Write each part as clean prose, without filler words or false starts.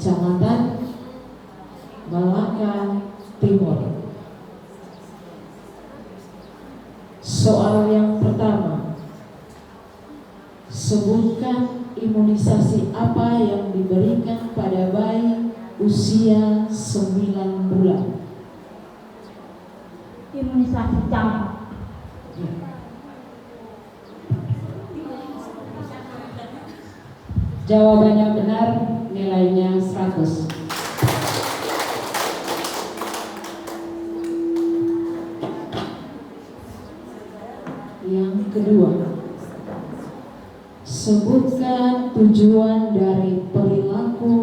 Kecamatan Malaka Timur. Soal yang pertama, sebutkan imunisasi apa yang diberikan pada bayi usia 9 bulan. Imunisasi campak. Jawabannya benar, nilainya 100. Yang kedua, sebutkan tujuan dari perilaku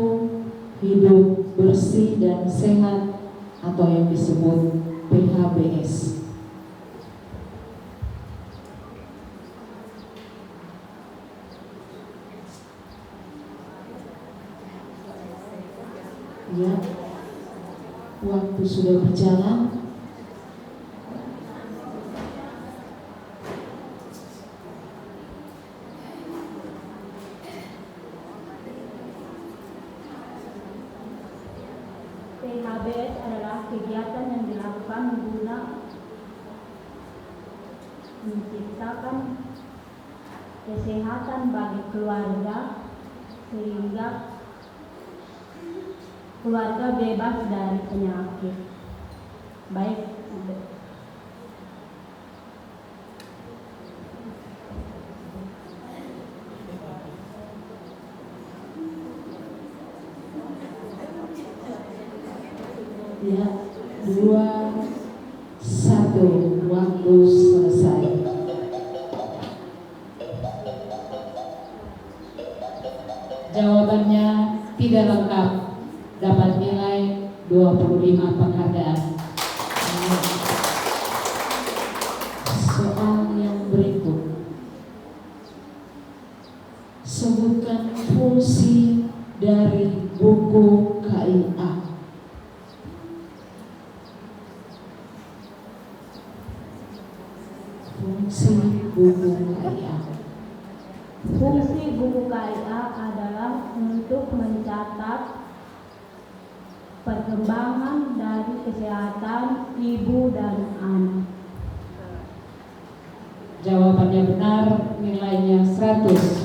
hidup bersih dan sehat atau yang disebut PHBS. Ya, waktu sudah berjalan. PHBS adalah kegiatan yang dilakukan guna menciptakan kesehatan bagi keluarga sehingga keluarga bebas dari penyakit. Baik. Ya, 2, 1, waktu selesai. Jawabannya tidak lengkap, dapat nilai 25 penghargaan. Soal yang berikut, sebutkan fungsi dari buku KIA. Fungsi buku KIA. Fungsi buku KIA adalah untuk mencatat perkembangan dari kesehatan ibu dan anak. Jawabannya benar, nilainya 100.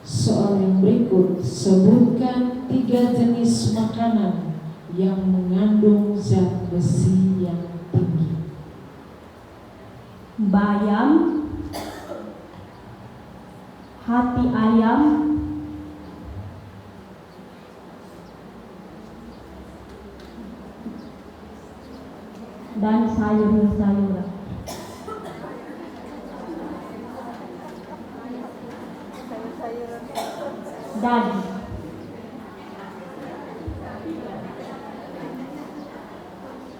Soal yang berikut, sebutkan 3 jenis makanan yang mengandung zat besi yang tinggi. Bayam, hati ayam, dan sayur-sayuran. Daging.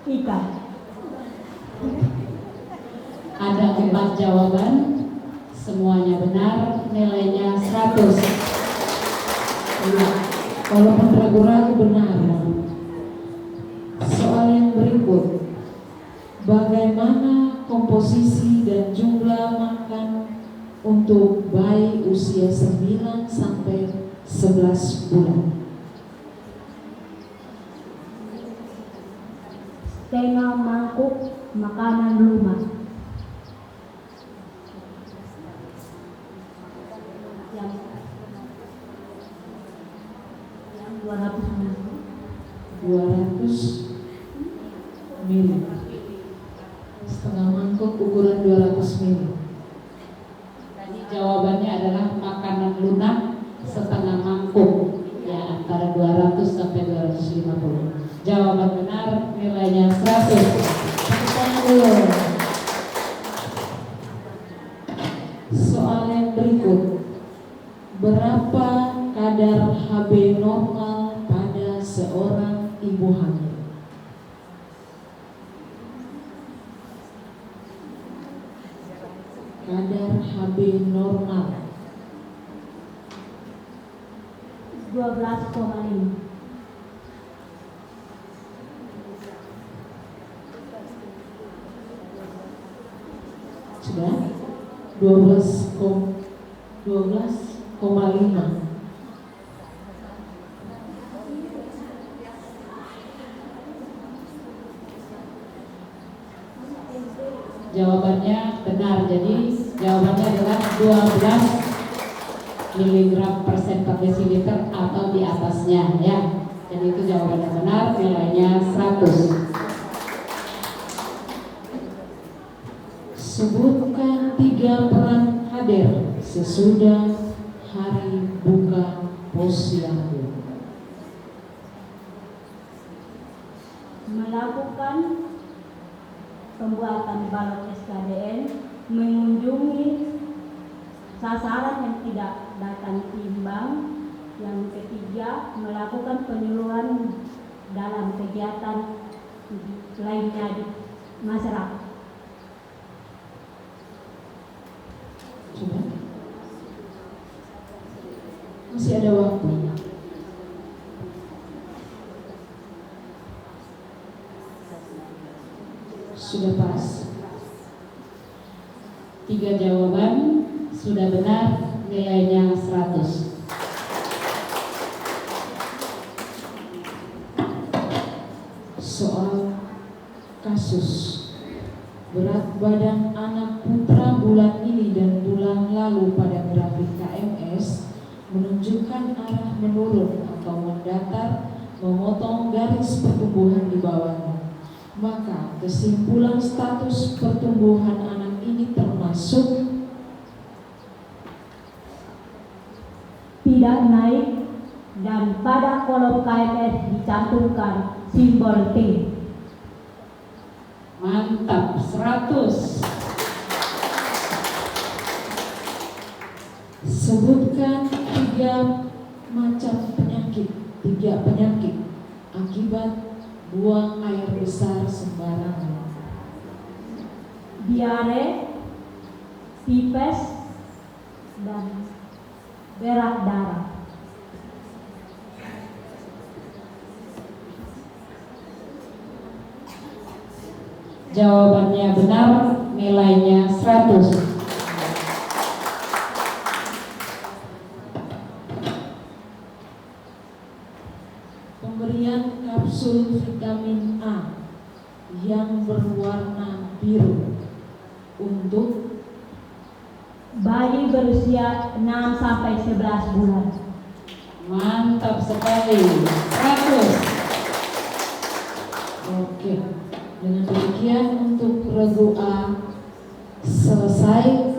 Ikan. Ada 4 jawaban, semuanya benar, nilainya 100. Ya, walaupun ragu-ragu benar. Soal yang berikut, bagaimana komposisi dan jumlah makan untuk bayi usia 9 sampai 11 bulan? Setengah mangkuk makanan rumah. Yang 200 mili. Setengah mangkuk ukuran 200 mili. Tadi jawabannya adalah makanan lunak setengah mangkuk, ya antara 200 sampai 250. Jawaban benar, nilainya 100. Soal yang berikut, berapa kadar HB normal pada seorang ibu hamil? Kadar HB normal 12,5. sudah? 12,5. Jawabannya benar, jadi jawabannya adalah 12 miligram persen per desiliter atau di atasnya ya. Jadi itu jawabannya benar, nilainya 100. Sebutkan 3 peran hadir sesudah hari buka posyandu. Melakukan pembuatan balok SKDN, mengunjungi sasaran yang tidak datang timbang. Yang ketiga, melakukan penyuluhan dalam kegiatan lainnya di masyarakat. Coba. Masih ada waktu. Sudah pas. 3 jawaban sudah benar, nilainya 100. Soal kasus berat badan anak putra bulan ini dan bulan lalu pada grafik KMS menunjukkan arah menurun atau mendatar, memotong garis pertumbuhan di bawahnya. Maka kesimpulan status pertumbuhan anak ini termasuk tidak naik, dan pada kolom KMS dicantumkan simbol T. Mantap, 100. Sebutkan 3 macam penyakit, 3 penyakit akibat buang air besar sembarangan. Diare, tipes, dan berak darah. Jawabannya benar, nilainya 100. Pemberian kapsul vitamin A yang berwarna biru untuk bayi berusia 6 sampai 11 bulan. Mantap sekali, 100. Oke, dengan demikian untuk regu A selesai.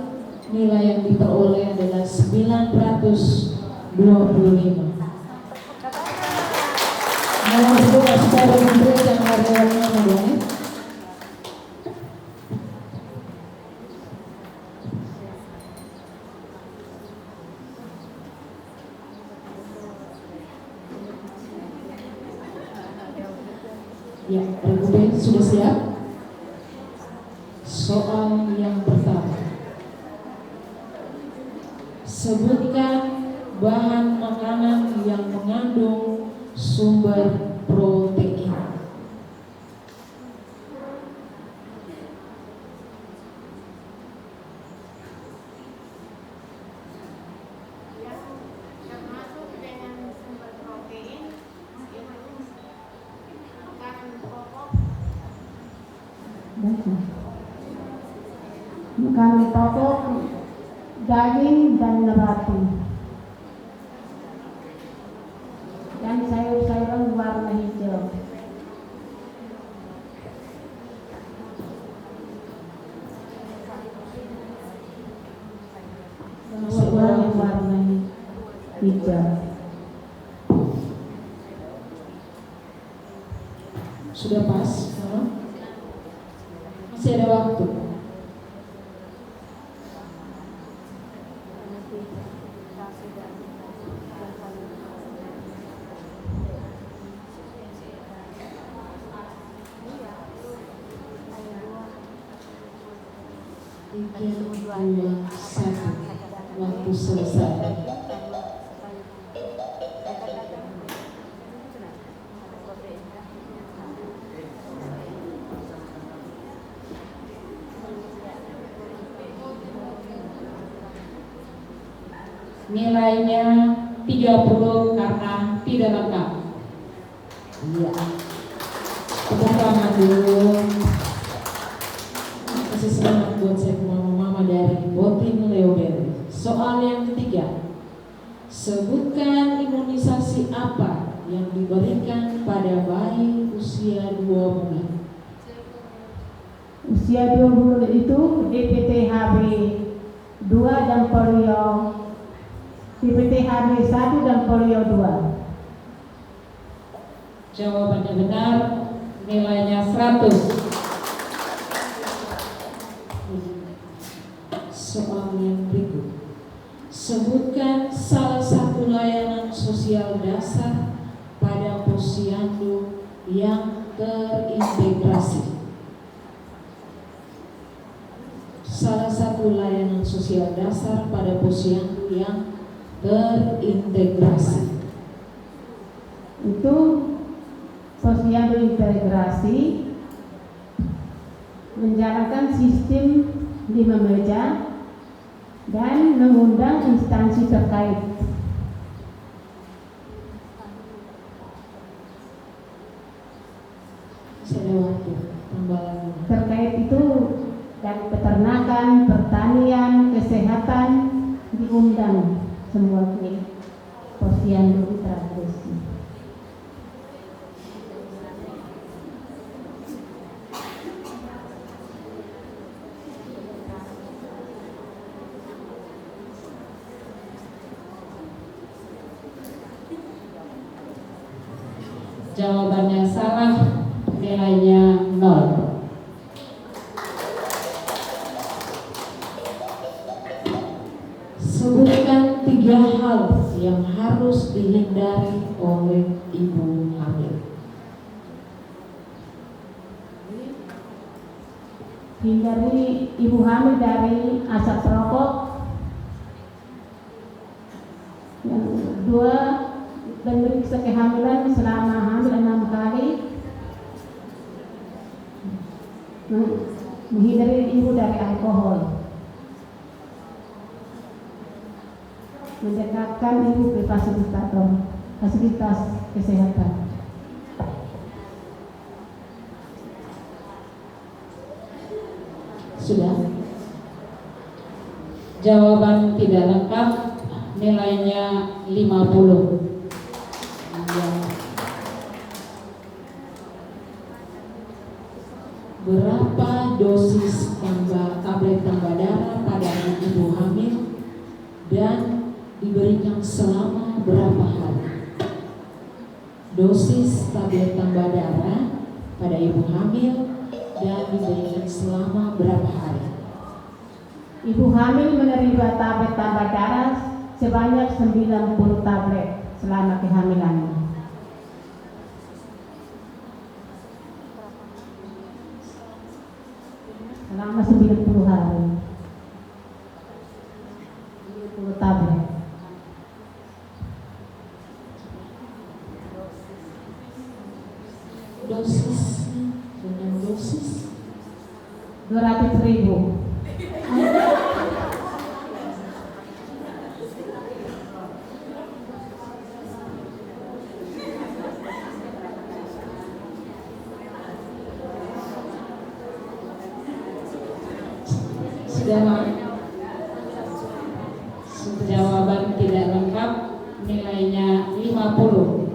Nilai yang diperoleh adalah 925. Mohon berdoa supaya menteri dan karyawannya mendoakan. Ya, regu B sudah siap. Soal yang pertama. Sebutkan bahan makanan yang mengandung sumber protein. Yang masuk dengan sumber protein itu makanan pokok. Makanan pokok, daging dan nabati, dan sayur-sayuran warna hijau. Sayuran yang warna hijau. Sudah pas? Masih ada waktu. Tiga, dua, satu. Waktu selesai. nilainya 30 karena tidak lengkap. Iya. Tepuk tangan dulu. Kasih semangat buat saya mama-mama dari Botin Leoberry. Soal yang ketiga. Sebutkan imunisasi apa yang diberikan pada bayi usia 2 bulan. Usia 2 bulan itu DPT HB 2 dan polio, DPT HB 1 dan polio 2. Jawabannya benar, nilainya 100. Soal yang berikut. Sebutkan salah satu layanan sosial dasar pada posyandu yang terintegrasi. Salah satu layanan sosial dasar pada posyandu yang terintegrasi. Itu posyandu integrasi menjalankan sistem 5 meja dan mengundang instansi terkait. Saya waktu tambahan. Terkait itu dari peternakan, pertanian, kesehatan diundang semua ke posyandu integrasi. Jawabannya salah, nilainya 0. Sebutkan 3 hal yang harus dihindari oleh ibu hamil. Hindari ibu hamil dari asap rokok. Yang kedua, memeriksa kehamilan selama hamil 6 kali. Menghindari ibu dari alkohol. Mendekatkan ibu ke fasilitas kesehatan. Sudah. Jawaban tidak lengkap, nilainya 50. Berapa dosis tablet tambah darah pada ibu hamil dan diberikan selama berapa hari? Dosis tablet tambah darah pada ibu hamil dan diberikan selama berapa hari? Ibu hamil menerima tablet tambah darah sebanyak 90 tablet selama kehamilannya. Selama 90 hari. 90 tablet. Dosis dengan dosis 200.000. Jawaban tidak lengkap, nilainya 50.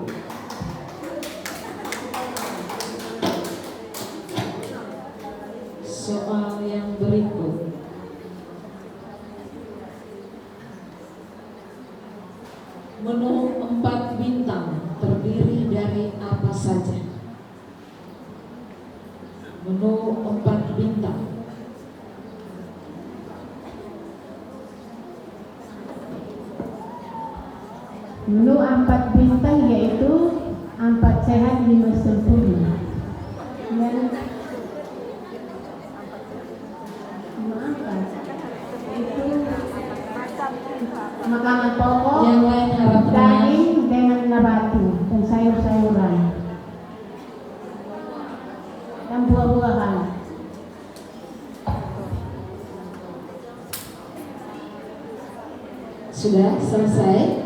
Soal yang berikut. Menu 4 bintang terdiri dari apa saja? Menu 4 bintang. Menu 4 bintang yaitu 4 sehat 5 sempurna. Yang itu makanan pokok, Yang lain harap tenang. daging dengan nabati dan sayur-sayuran dan buah-buahan. Sudah selesai?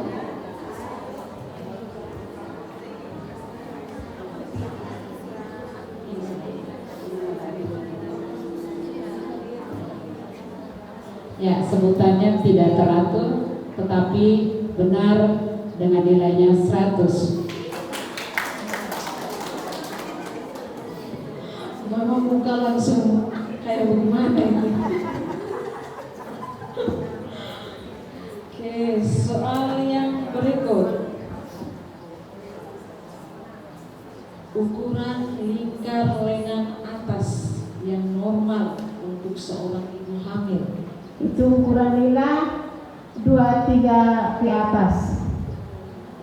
Ya, sebutannya tidak teratur, tetapi benar dengan nilainya 100. Mama muka langsung kayak bagaimana ini? Oke, soal yang berikut. Ukuran lingkar lengan atas yang normal untuk seorang ibu hamil. Itu ukuran Lila 23 ke atas.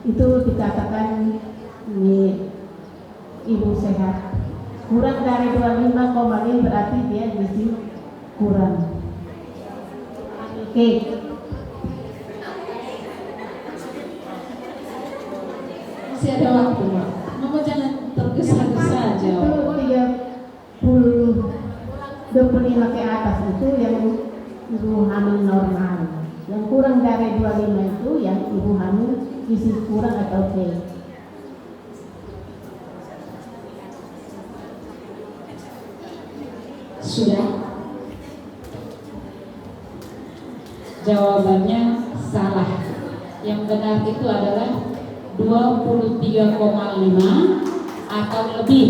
Itu dikatakan ini ibu sehat. Kurang dari 25,5 berarti dia gizi kurang. Oke. Masih ada waktu, Mak. Mama jangan tergesa-gesa Itu aja. 25 ke atas itu yang ibu hamil normal. Yang kurang dari 25 itu yang ibu hamil gizi kurang atau T. Sudah? Jawabannya salah. Yang benar itu adalah 23,5 atau lebih,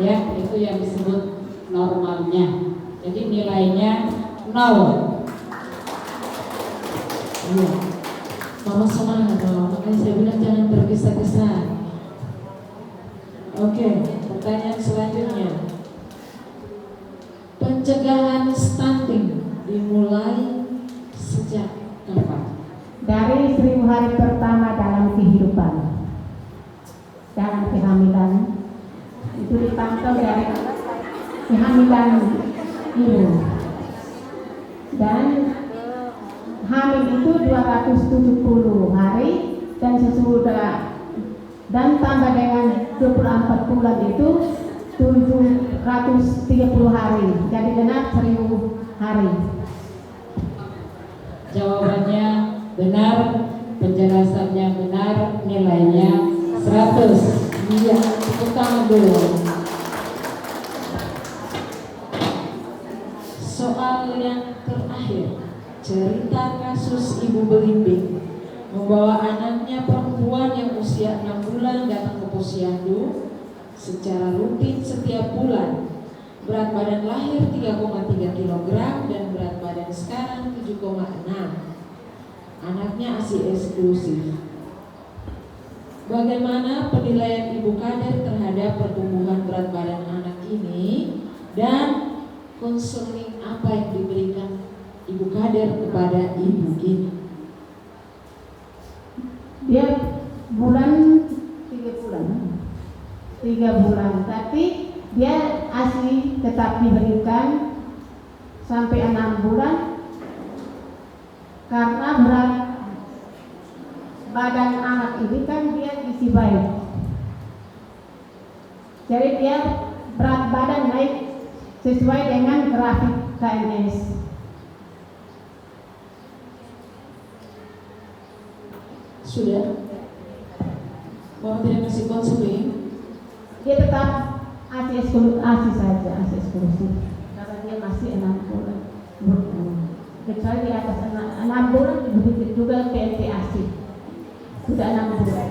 ya, itu yang disebut normalnya. Jadi nilainya 0. Iya. Mama semangat, Mama. Makanya saya bilang jangan tergesa-gesa. Oke, pertanyaan selanjutnya. Pencegahan stunting dimulai sejak kapan? Dari 1000 hari pertama dalam kehidupan, dalam kehamilan, itu dipantau dari kehamilan ibu. Dan hamil itu 270 hari dan sesudah dan tambah dengan 24 bulan itu 730 hari. Jadi genap 1000 hari. Jawabannya benar, penjelasannya benar, nilainya 100. Iya, tepuk tangan dulu. Soal yang terakhir, cerita kasus ibu belimbing membawa anaknya perempuan yang usia 6 bulan datang ke posyandu secara rutin setiap bulan. Berat badan lahir 3,3 kg dan berat badan sekarang 7,6. Anaknya ASI eksklusif. Bagaimana penilaian Ibu Kader terhadap pertumbuhan berat badan anak ini dan konseling apa yang diberikan Ibu Kader kepada ibu ini? Dia bulan 3 bulan, tapi dia ASI tetap diberikan sampai 6 bulan karena berat badan anak ini kan dia gizi baik. Jadi dia berat badan naik sesuai dengan grafik KMS. Sudah? Mau tidak kasih konseling? Dia tetap ASI saja, ASI eksklusif karena dia masih 6 bulan. Kecuali di atas 6 bulan begitu juga PNT ASI sudah 6 bulan.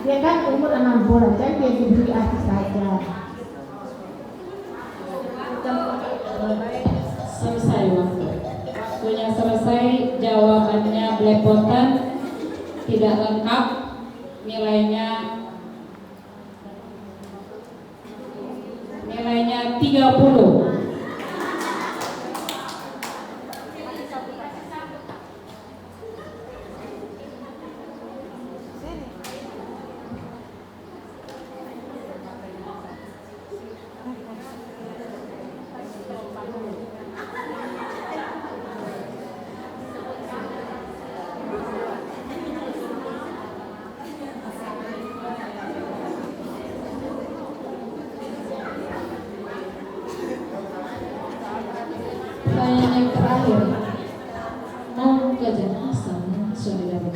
Dia kan umur 6 bulan, jadi dia diberi ASI saja. Selesai waktu. Waktunya selesai, jawabannya belepotan, tidak lengkap, nilainya 30.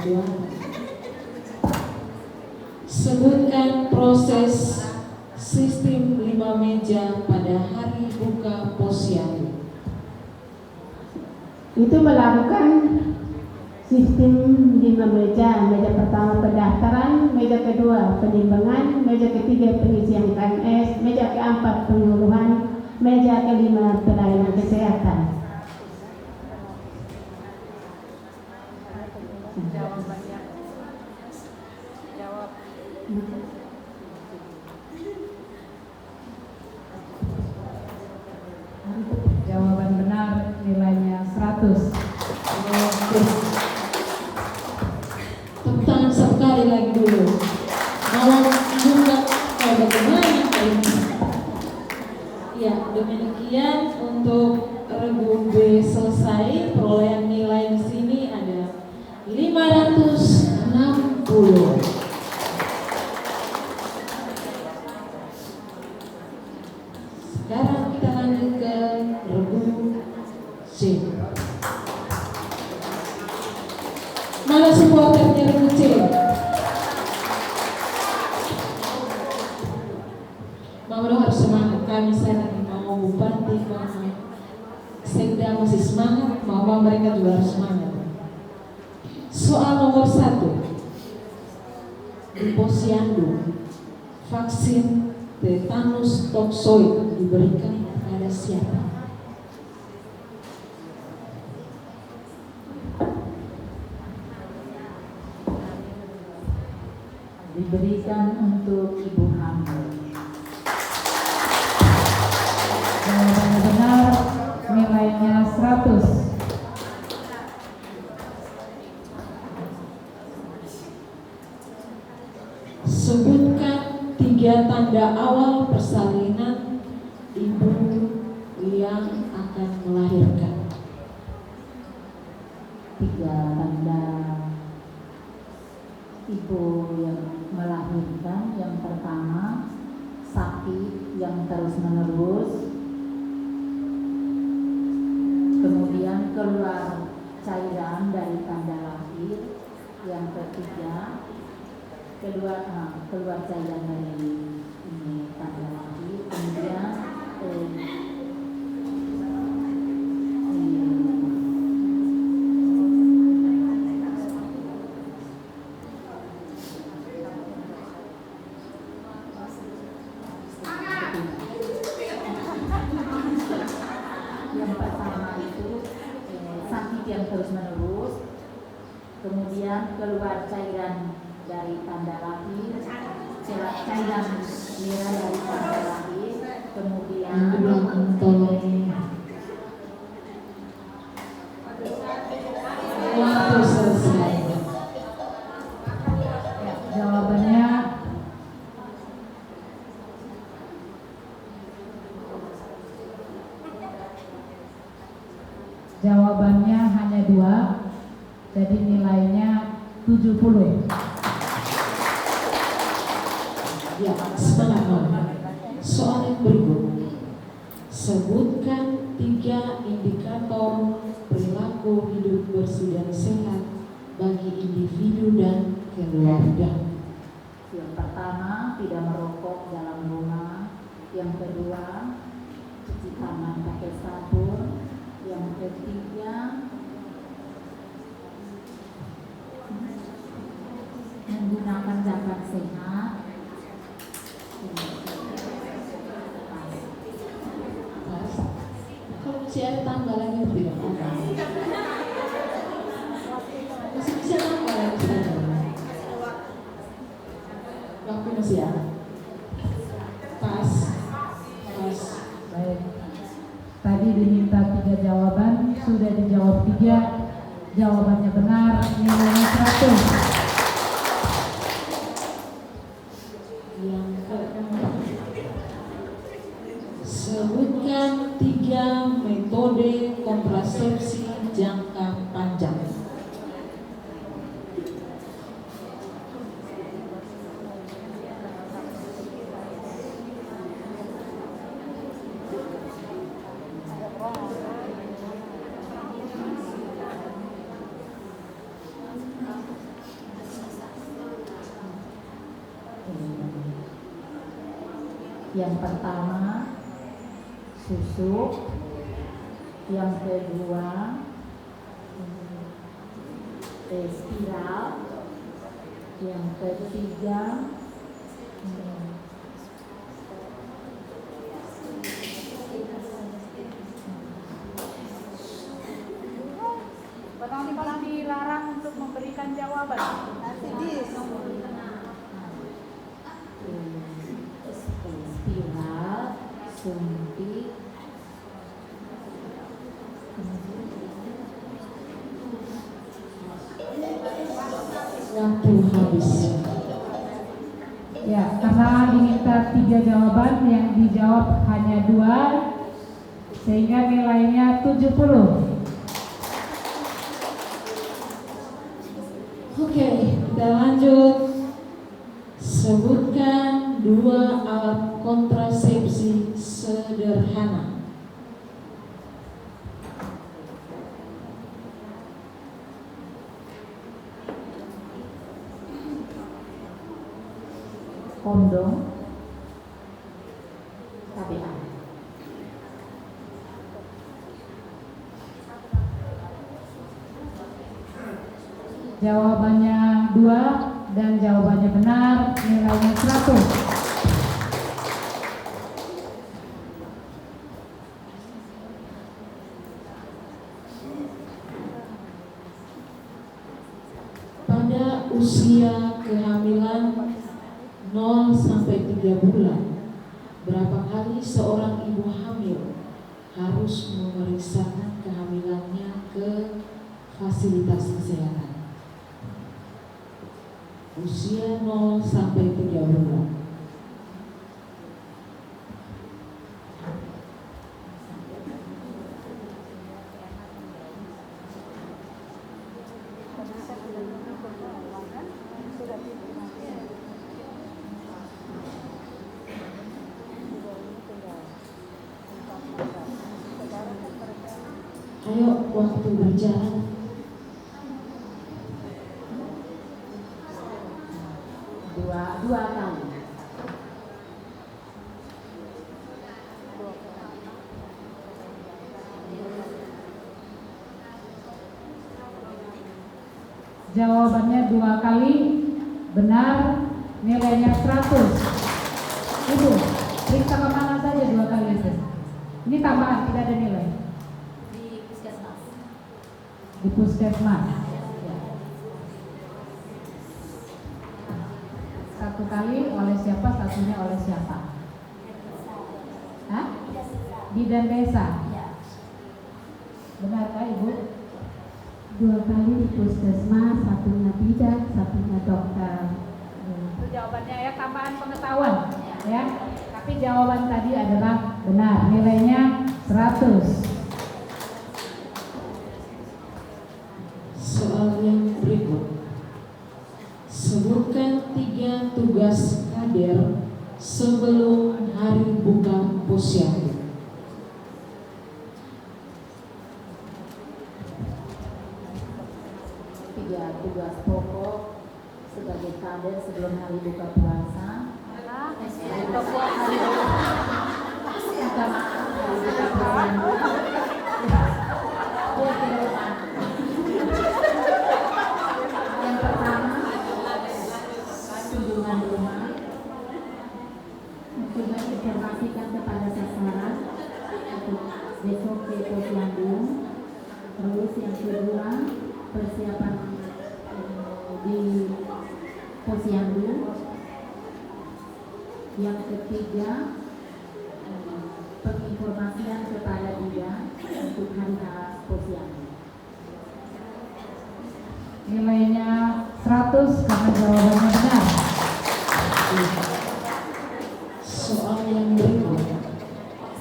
juara. Sebutkan proses sistem 5 meja pada hari buka posyandu. Itu melakukan sistem 5 meja. Meja pertama pendaftaran, meja kedua penimbangan, meja ketiga pengisian KMS, meja keempat penyuluhan, meja kelima pelayanan kesehatan. Jawabannya. Jawab. Jawaban benar nilainya 100. Tepuk tangan sekali lagi dulu. Mau juga bagaimana ini? Ya, demikian untuk regu B selesai. Perolehan nilai di sini ada 560. Sekarang kita lanjut ke regu C. Mana supporternya regu C? Mama lo harus semangat. Kami saya lagi mau bupati, mama Sekda masih semangat, mama mereka juga harus semangat. Soal nomor 1 di posyandu, vaksin tetanus toksoid diberikan kepada siapa? Diberikan untuk ibu hamil. Jawabannya benar, nilainya 100. Sebutkan 3 tanda awal persalinan ibu yang akan melahirkan. 3 tanda ibu yang melahirkan. Yang pertama, sakit yang terus menerus, kemudian keluar cairan dari tanda lahir. Yang ketiga, keluar cairan dari ini tanda lahir. Kemudian yang pertama itu sakit yang terus menerus, kemudian keluar cairan dari tanda lahir, cairan merah dari tanda lahir, kemudian Waktu selesai. ya, jawabannya hanya 2, jadi nilainya 70. Ya, semangat mama. Soal yang berikut, sebutkan 3 indikator perilaku hidup bersih dan sehat bagi individu dan keluarga. Yang pertama, tidak merokok dalam rumah. Yang kedua, cuci tangan pakai sabun. Yang ketiga, menggunakan zakat sehat. Mas, kalau masih ada tambah lagi tidak apa? Masih bisa tambah lagi tidak? Waktu masih ada. Pas. Baik. Tadi diminta 3 jawaban, sudah dijawab 3. Jawabannya benar, nilainya 100. Yang keempat, sebutkan 3 metode kontrasepsi jangka panjang. Yang pertama susu, yang kedua spiral, yang ketiga Berarti kalau dilarang untuk memberikan jawaban. spiral, suntik, Waktu habis. Ya, karena diminta 3 jawaban, yang dijawab hanya 2, sehingga nilainya 70. Oke, kita lanjut. Sebutkan 2 alat kontrasepsi sederhana. kondom, KBA. Jawabannya 2 dan jawabannya benar, nilainya 100. Pada usia kehamilan 0 sampai 3 bulan, berapa kali seorang ibu hamil harus memeriksakan kehamilannya ke fasilitas kesehatan? Usia 0 sampai 3 bulan. Ayo, waktu berjalan. Dua kali. Jawabannya 2 kali, benar, nilainya 100. Ibu, periksa kemana saja 2 kali itu? Ini tambahan, tidak ada nilai. Di puskesmas. Ya. 1 kali oleh siapa, satunya oleh siapa? Hah? Bidan desa. Benarkah Ibu? 2 kali di puskesmas, satunya bidan, satunya dokter. Itu jawabannya ya, tambahan pengetahuan ya. Tapi jawaban tadi adalah benar, nilainya 100. Soal yang berikut. Sebutkan 3 tugas kader sebelum hari buka posyandu. 3 tugas pokok sebagai kader sebelum hari buka puasa. Yang pertama, kunjungan rumah untuk menginformasikan kepada sasaran untuk besok ke posyandu. Terus yang kedua, persiapan di posyandu. Yang ketiga, penginformasian kepada bidan untuk hari posyandu. Nilainya 100 karena jawabannya benar. Soal yang berikut.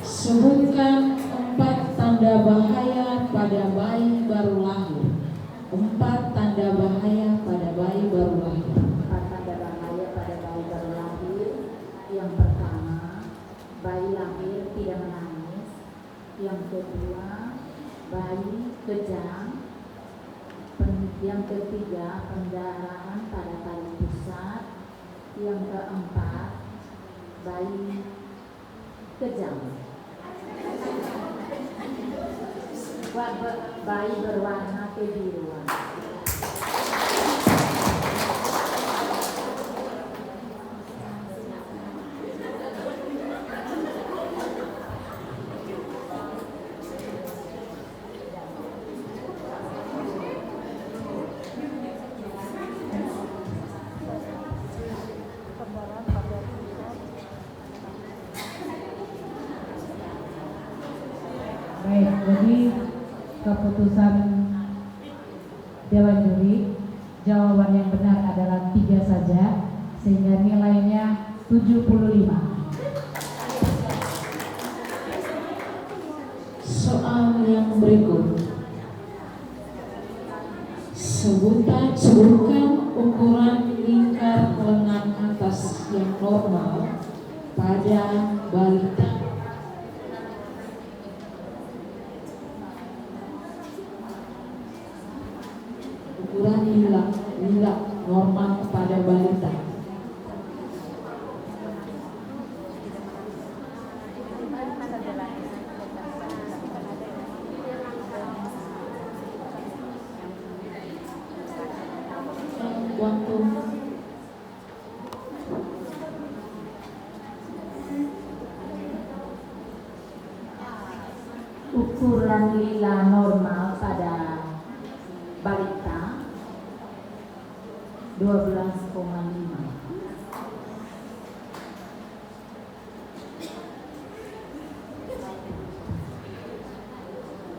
Sebutkan 4 tanda bahaya pada bayi baru lahir. 4 tanda bahaya pada bayi baru lahir. 4 tanda bahaya pada bayi baru lahir. Yang pertama, bayi lahir tidak menangis. Yang kedua, bayi kejang. Yang ketiga, pendarahan pada tali pusat. Yang keempat, bayi kejam. Bayi berwarna kebiruan. Baik, jadi keputusan Dewan Juri, jawaban yang benar adalah 3 saja, sehingga nilainya 75. Soal yang berikut. Sebutkan ukuran lingkar lengan atas yang normal pada balita. Ukuran lilak normal pada balita. Waktu. Ukuran lila normal pada balita 12,5.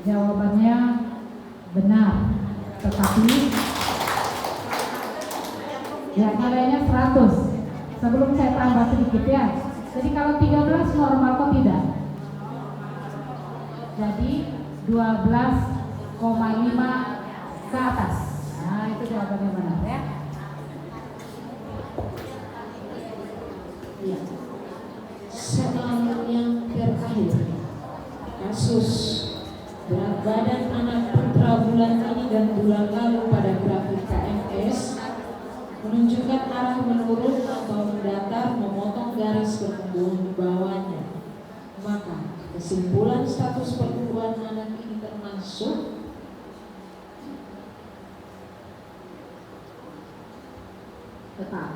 Jawabannya benar, tetapi ya nilainya 100. Sebelum saya tambah sedikit ya. Jadi kalau 13 normal kok tidak? Jadi 12,5 ke atas. Nah, itu jawabannya benar ya. Ya. Soal yang terakhir. Kasus berat badan anak putra bulan ini dan bulan lalu pada grafik KMS menunjukkan arah menurun atau mendatar memotong garis pertumbuhan di bawahnya. Maka kesimpulan status pertumbuhan anak ini termasuk Tetap.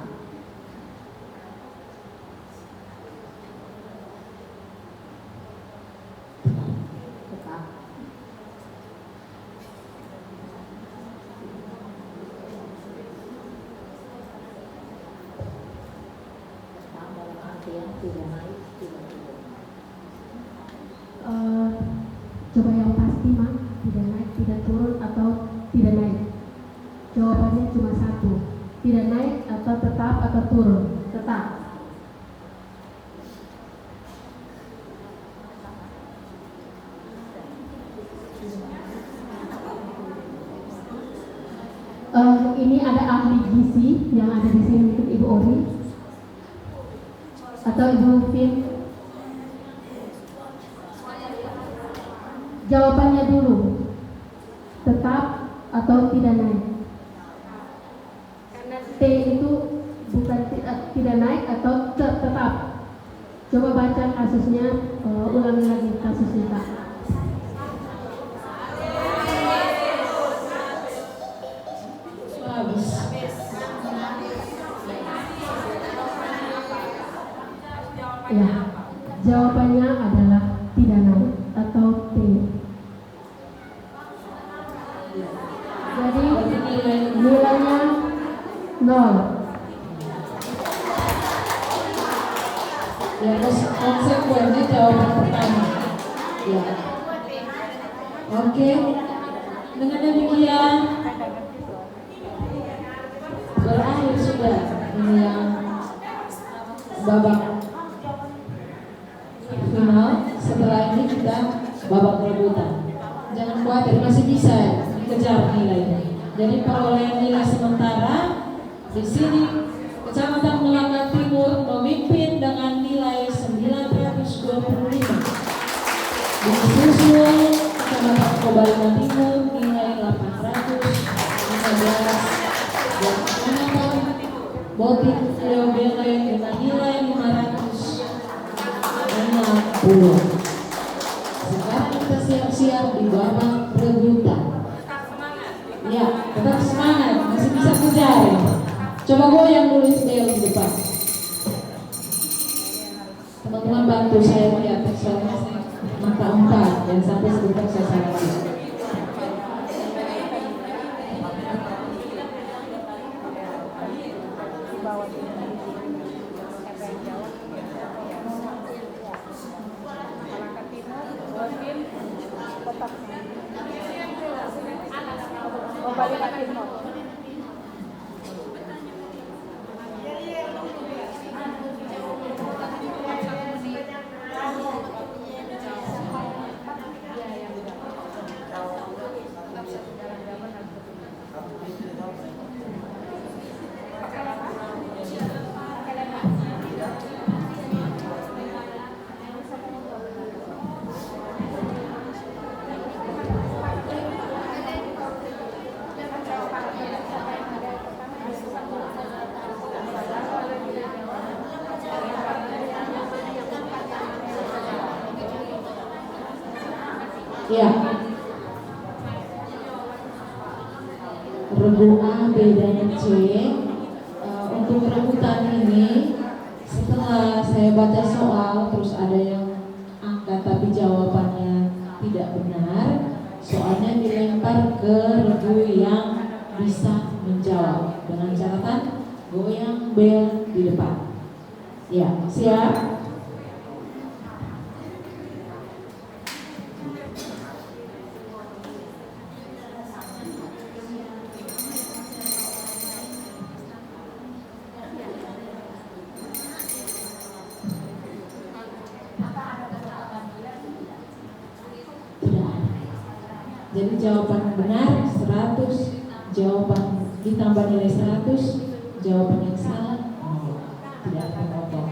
Tetap. Dalam artian tidak naik, tidak turun. Coba yang pasti, Mak, tidak naik, tidak turun, atau tidak naik. Jawabannya cuma satu, tidak naik atau tetap atau turun. Tetap. Ini ada ahli gizi yang ada di sini, mungkin Ibu Ori atau Ibu Fin. Jawabannya dulu, tetap atau tidak naik. Karena T itu bukan tidak naik atau tetap. Coba baca kasusnya, ulangi lagi kasusnya, Pak. habis. Ya, jawabannya adalah tidak naik atau T. Jadi nilainya 0. Ya, konsekuensi jawaban pertama. Ya. Oke. Dengan demikian berakhir sudah ini yang babak final. Setelah ini kita babak perebutan. Jangan khawatir, masih bisa dikejar nilainya. Jadi perolehan nilai sementara di sini Kecamatan Melaka Timur memimpin dengan nilai 925. Disusul Kecamatan Kobalima Timur nilai 815 dan Kecamatan Botik Leobele dengan nilai 506. Sekarang kita siap-siap di babak rebutan. Ya, tetap semangat, masih bisa kejar. Coba goyang dulu bel di depan. Teman-teman bantu saya lihat, soalnya saya mata empat dan sampai sebentar saya salah. Ya, regu A, B, dan C. Untuk rebutan ini, setelah saya baca soal, terus ada yang angkat tapi jawabannya tidak benar, soalnya dilempar ke regu yang bisa menjawab dengan catatan goyang bel di depan. Ya, siap? Jadi jawaban benar 100, jawaban ditambah nilai 100, jawaban yang salah 0. Tidak ada potong.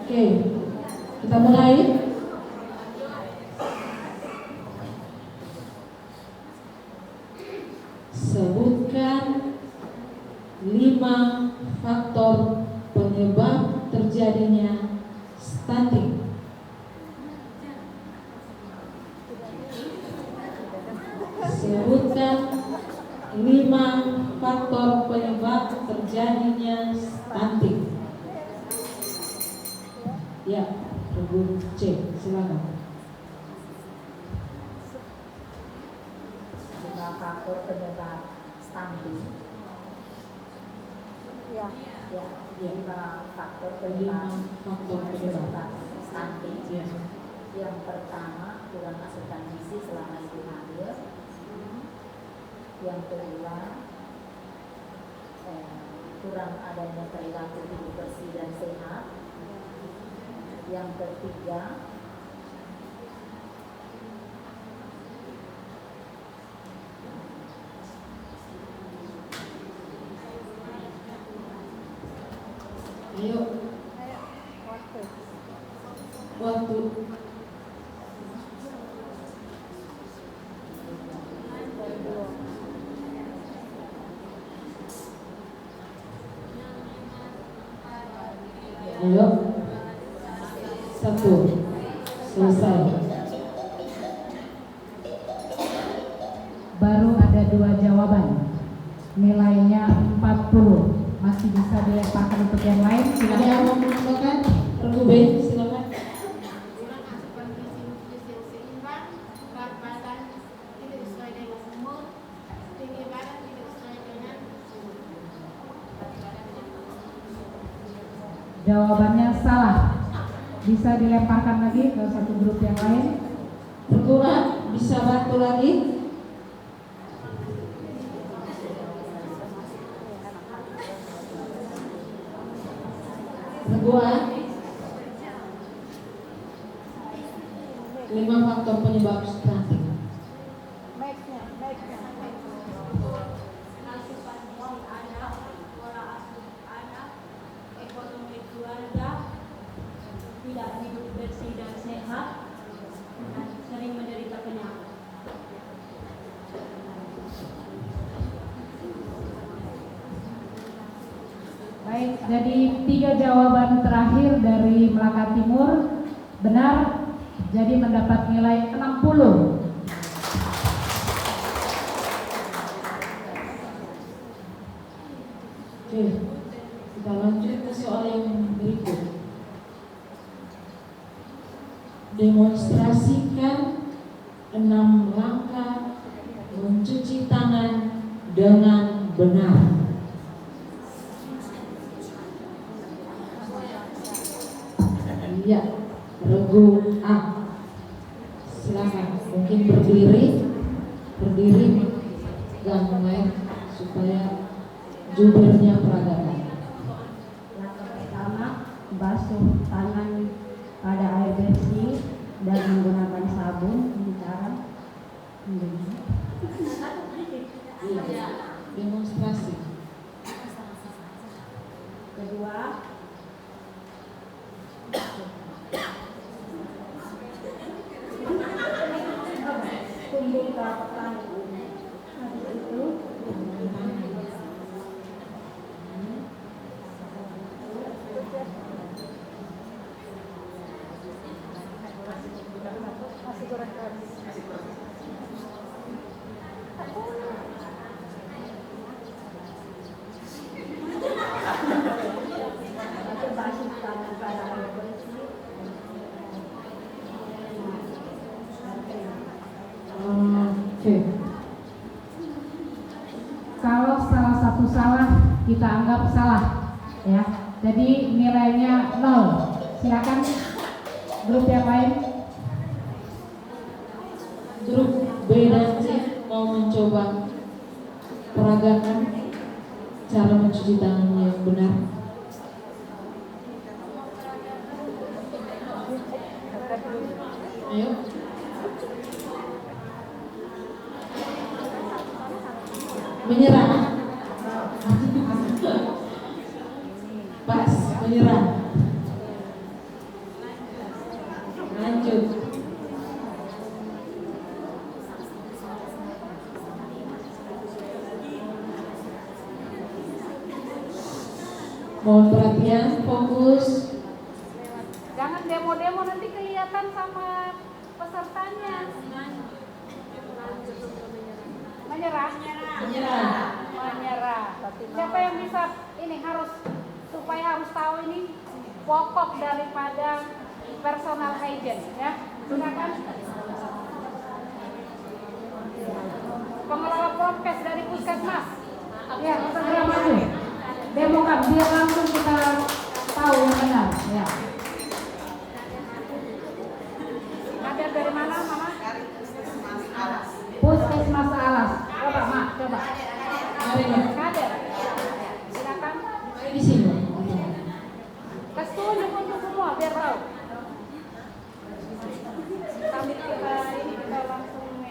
Oke, kita mulai. Sebutkan 5 faktor penyebab terjadinya stunting. Sebutkan 5 faktor penyebab terjadinya stunting. Ya, regu C, silakan. 5 faktor penyebab stunting. Ya. 5 faktor penyebab stunting. Ya. Yang pertama, kurang asupan gizi selama ibu hamil. Yang kedua, kurang adanya perilaku hidup bersih dan sehat. Yang ketiga, ayo, waktu. Ayo, 1, selesai. Baru ada 2 jawaban, nilainya 40. Masih bisa dilemparkan untuk yang lain. Ada Silakan. yang mau menambahkan? Regu B, silakan. Kurang asupan gizi yang seimbang, berat badan tidak sesuai dengan umur, tinggi badan Jawabannya salah. Bisa dilemparkan lagi ke satu grup yang lain. Perguruan bisa bantu lagi? Perguruan 5 faktor penyebab stunting. Ekonomi keluarga, tidak hidup bersih dan sehat, dan sering menderita penyakit. Baik, jadi 3 jawaban terakhir dari Melaka Timur benar, jadi mendapat nilai 60. Oke, kita lanjut ke soal yang berikut. Demonstrasikan 6 langkah mencuci tangan dengan benar. Iya, regu A. Silakan, mungkin berdiri dan mulai supaya jubirnya peradaban. Langkah pertama, basuh tangan pada air bersih dan menggunakan sabun. Ini cara Iya, demonstrasi. kedua, tumbuk telapak tangan. Habis itu basuh tangan pada air bersih. Oke. Kalau salah satu salah, kita anggap salah, ya. Jadi nilainya 0. Silakan grup yang lain. Grup B dan C mau mencoba peragakan cara mencuci tangan yang benar. Ayo. Menyerah. Pas, menyerah. Lanjut. Mohon perhatian, fokus. Jangan demo-demo, nanti kelihatan sama pesertanya. Menyerah. Menyerah. Siapa yang bisa ini harus tahu ini pokok daripada personal hygiene, ya. Silakan. Pengelola prokes dari Puskesmas. Ya, segera maju. Demokan biar langsung kita tahu yang benar, ya. Ada dari mana, Mama? Puskesmas Alas. Coba, Mak, coba. Mari, Mak. Kader. Silakan. Di sini. Kasih tunjuk untuk semua biar tahu. Sambil kita langsung ini.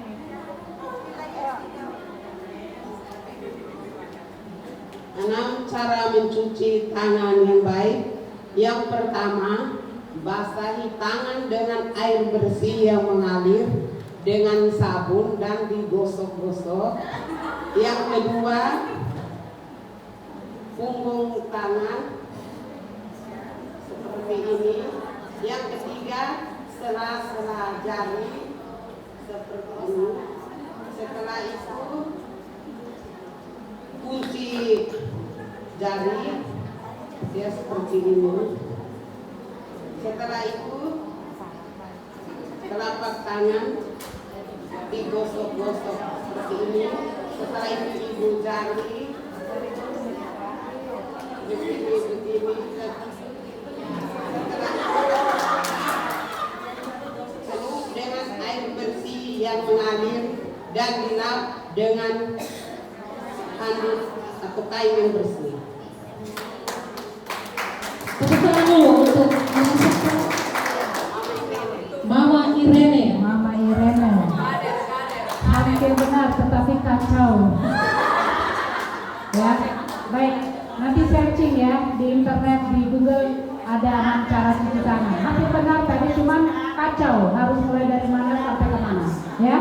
6 cara mencuci tangan yang baik. Yang pertama, basahi tangan dengan air bersih yang mengalir dengan sabun dan digosok-gosok. Yang kedua, punggung tangan seperti ini. Yang ketiga, sela-sela jari seperti ini. Setelah itu, kunci jari dia seperti ini. Setelah itu, telapak tangan digosok-gosok seperti ini. Setelah itu ibu jari begini yang mengalir dan dilap dengan handuk atau kain yang bersih. Tepuk tangan dulu untuk Mama Irene. Mama Irene. Hampir benar tetapi kacau. Ya, baik. Nanti searching ya di internet, di Google ada 6 cara cuci tangan. Hampir benar tadi, cuman kacau. Harus mulai dari mana sampai ke mana, ya?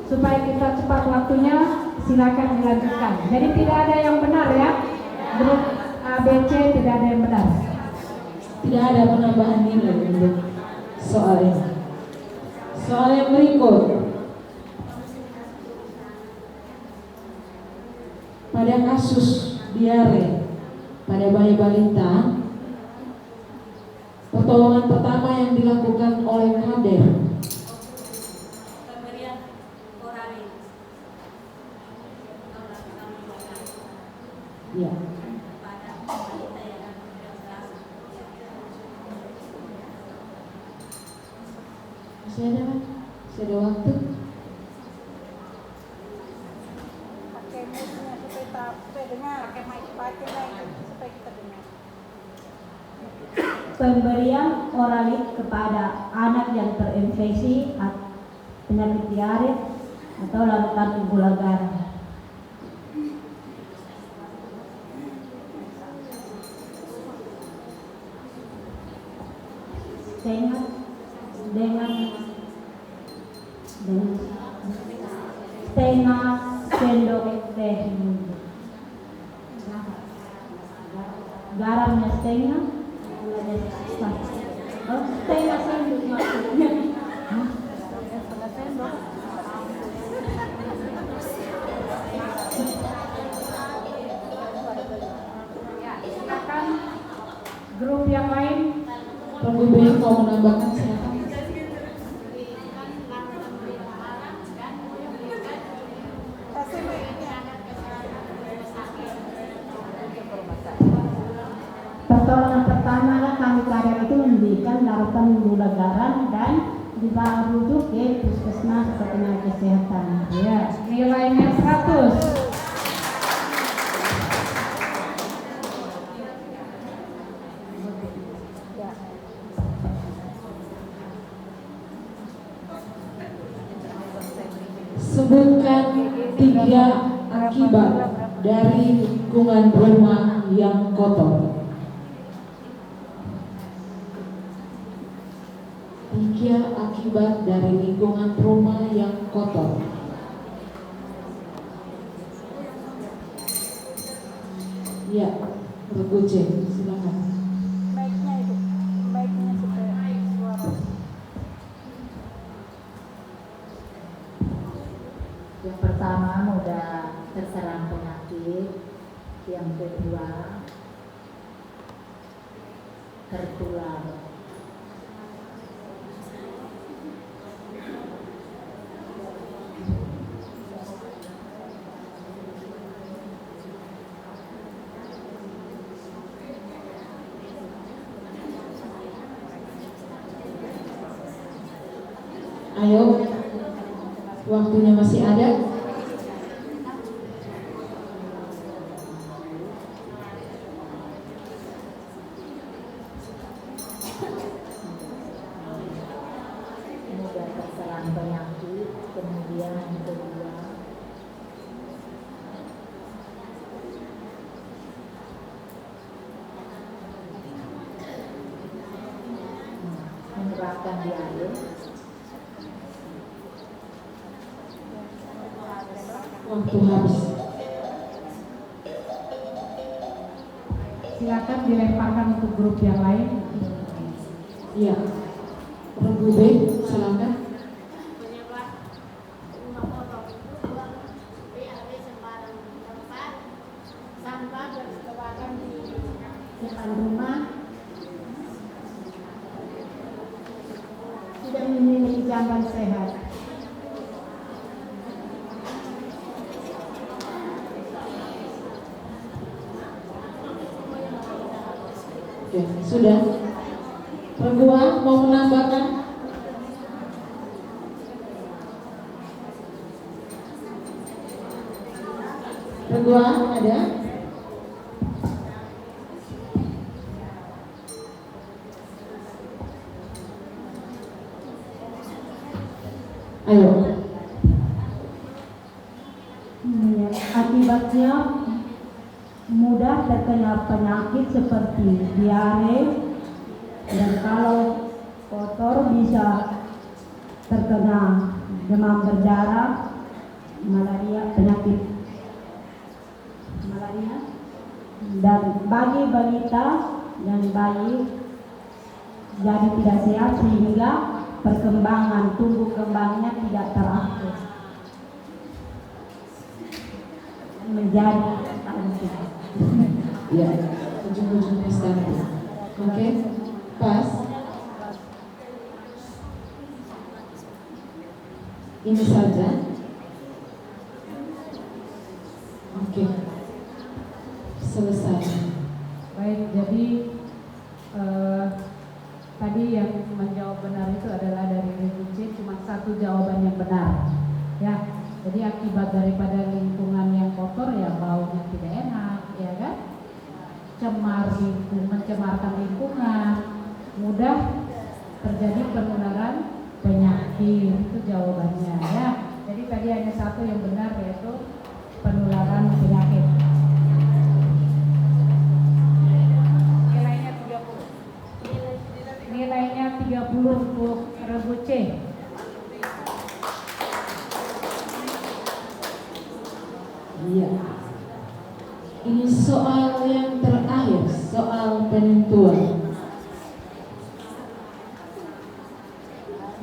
Supaya kita cepat waktunya, silakan dilanjutkan. Jadi tidak ada yang benar ya. Grup ABC tidak ada yang benar. Tidak ada penambahan nilai untuk soal ini. Soal yang berikut. Pada kasus diare pada bayi balita, pertolongan pertama yang dilakukan oleh Kader. Pemberian oralis. Ya. Pada wanita yang berkelas. Masih ada kan? Masih ada waktu. Pakai mic-nya supaya dengar, pakai mic supaya kita dengar. Pemberian oralis kepada anak yang terinfeksi penyakit diare atau larutan gula garam. Dengan setengah sendok teh, garamnya setengah, gulanya setengah sendok maksudnya. Setengah sendok. Silakan grup yang lain. Perlu banyak mau menambahkan silakan. Kasih mic-nya. Pertolongan pertama kami Kader itu memberikan larutan gula garam dan dibawa rujuk ke puskesmas atau tenaga kesehatan. Ya, nilainya 100. Sebutkan 3 akibat dari lingkungan rumah yang kotor. 3 akibat dari lingkungan rumah yang kotor. Ya, Reguce, silakan. Mic-nya itu. Mic-nya supaya suara. Yang pertama mudah terserang penyakit, yang kedua tertular. Ayo, waktunya masih ada. Mudah terserang penyakit, kemudian yang kedua menyebabkan diare. Waktu habis. Silakan dilemparkan untuk grup yang lain. Ya, Regu B, silakan. Sampah bersetebakan di depan rumah, tidak memiliki jamban sehat. Oke, sudah. Reguan mau menambahkan? Reguan ada? Ayo. Akibatnya mudah terkena penyakit seperti diare, dan kalau kotor bisa terkena demam berdarah, malaria, penyakit malaria, dan bagi balita dan bayi jadi tidak sehat sehingga perkembangan tumbuh kembangnya tidak teratur menjadi stunting. Ya, ujung-ujungnya stunting. Oke, pas. Ini saja. Oke, selesai. Baik, jadi tadi yang menjawab benar itu adalah dari Ibu C, cuma satu jawaban yang benar. Ya, jadi akibat daripada lingkungan yang kotor ya baunya tidak enak, ya kan? Mencemarkan lingkungan, mudah terjadi penularan penyakit, itu jawabannya ya. Jadi tadi hanya satu yang benar, yaitu penularan penyakit. Nilainya 30 untuk Regu C. Iya. Ini soal yang terakhir, soal penentuan.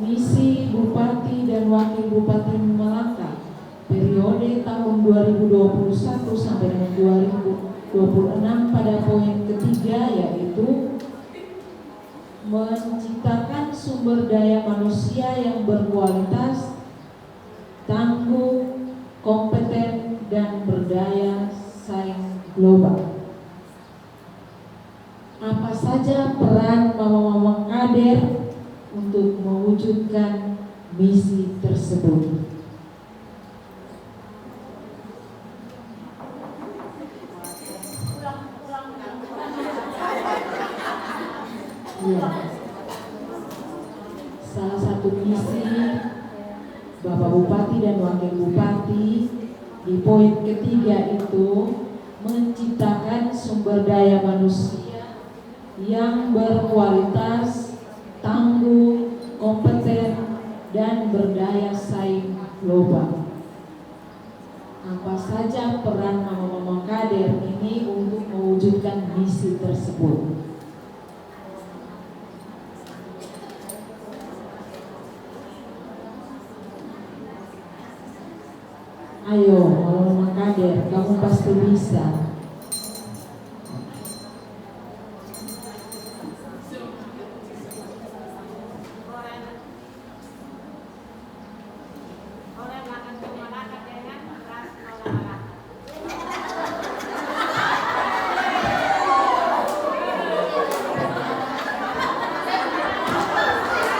Misi Bupati dan Wakil Bupati Malaka periode tahun 2021 sampai dengan 2026 pada poin ketiga, yaitu menciptakan sumber daya manusia yang berkualitas, tangguh, kompeten, dan berdaya saing global. Apa saja peran mama-mama kader untuk mewujudkan misi tersebut? Ya. Salah satu misi Bapak Bupati dan Wakil Bupati di poin ketiga itu menciptakan sumber daya manusia yang berkualitas, tangguh, kompeten, dan berdaya saing global. Apa saja peran mama-mama kader ini untuk mewujudkan misi tersebut? Ayo, mama-mama kader, kamu pasti bisa.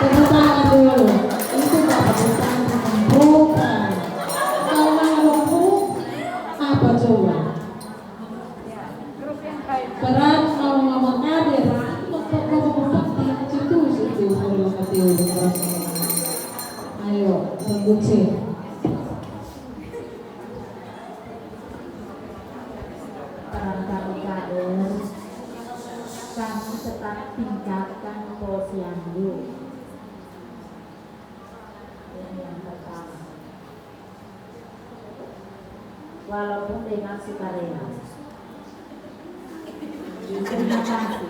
Tepuk tangan dulu. Itu Bapak tentang program. Kalau ngomong apa coba? Peran mama-mama kader. Situ kalau kata udah. Ayo, Regu. Peran kami kader, kami tetap tingkatkan posyandu. Ini yang pertama. Walaupun dengan sukarela. Terima kasih.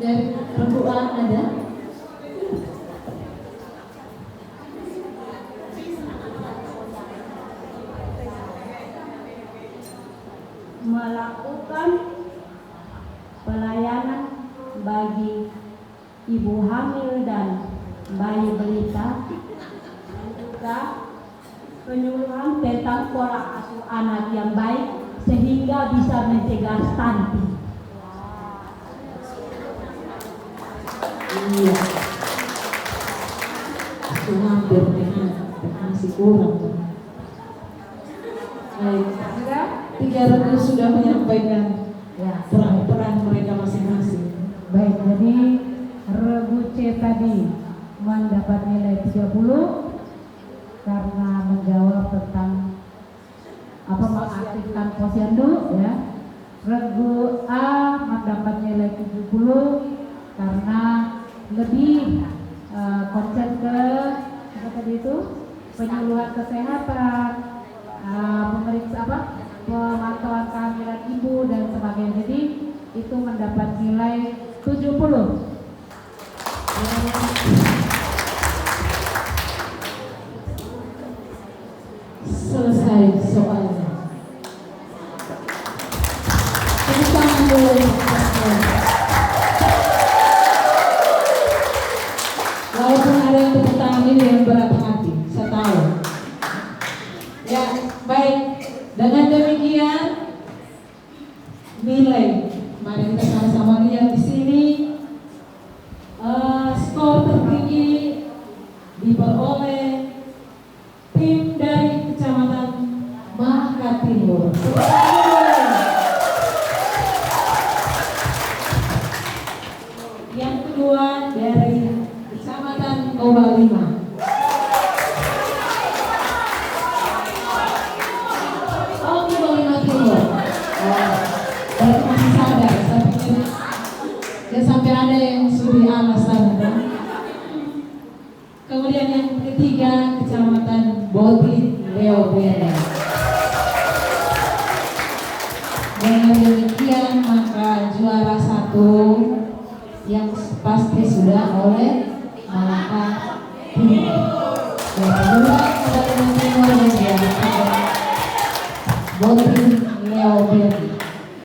Dari Reguan ada? Melakukan pelayanan bagi ibu hamil dan bayi balita, dan juga penyuluhan tentang pola asuh anak yang baik sehingga bisa mencegah stunting. Iya. Itu hampir dengan masih kurang. Baik, Sudah? 3 regu sudah menyampaikan Ya, peran mereka masing-masing. Baik, jadi regu C tadi mendapat nilai 30 karena menjawab tentang mengaktifkan posyandu ya. Regu A mendapat nilai 70 karena lebih konsen ke apa tadi itu, penyuluhan kesehatan, pemantauan kehamilan ibu dan sebagainya. Jadi itu mendapat nilai 70. Selesai soalnya. Tepuk tangan dulu. Walaupun ada yang tepuk tangan ini yang berat hati, saya tahu. Ya, baik. Dengan demikian nilai, mari kita sama-sama lihat di sini. Skor tertinggi diperoleh tim dari Kecamatan Mahaka Timur. Yang kedua dari Kecamatan Oba 5. Oh, Oba 5 Timur. Berarti masih sadar. Saya pikir ya sampai ada yang suri alasan kan? Kemudian yang ketiga Kecamatan Boti Leobere. Dengan demikian maka juara 1 yang pasti sudah oleh Mahaka Timur.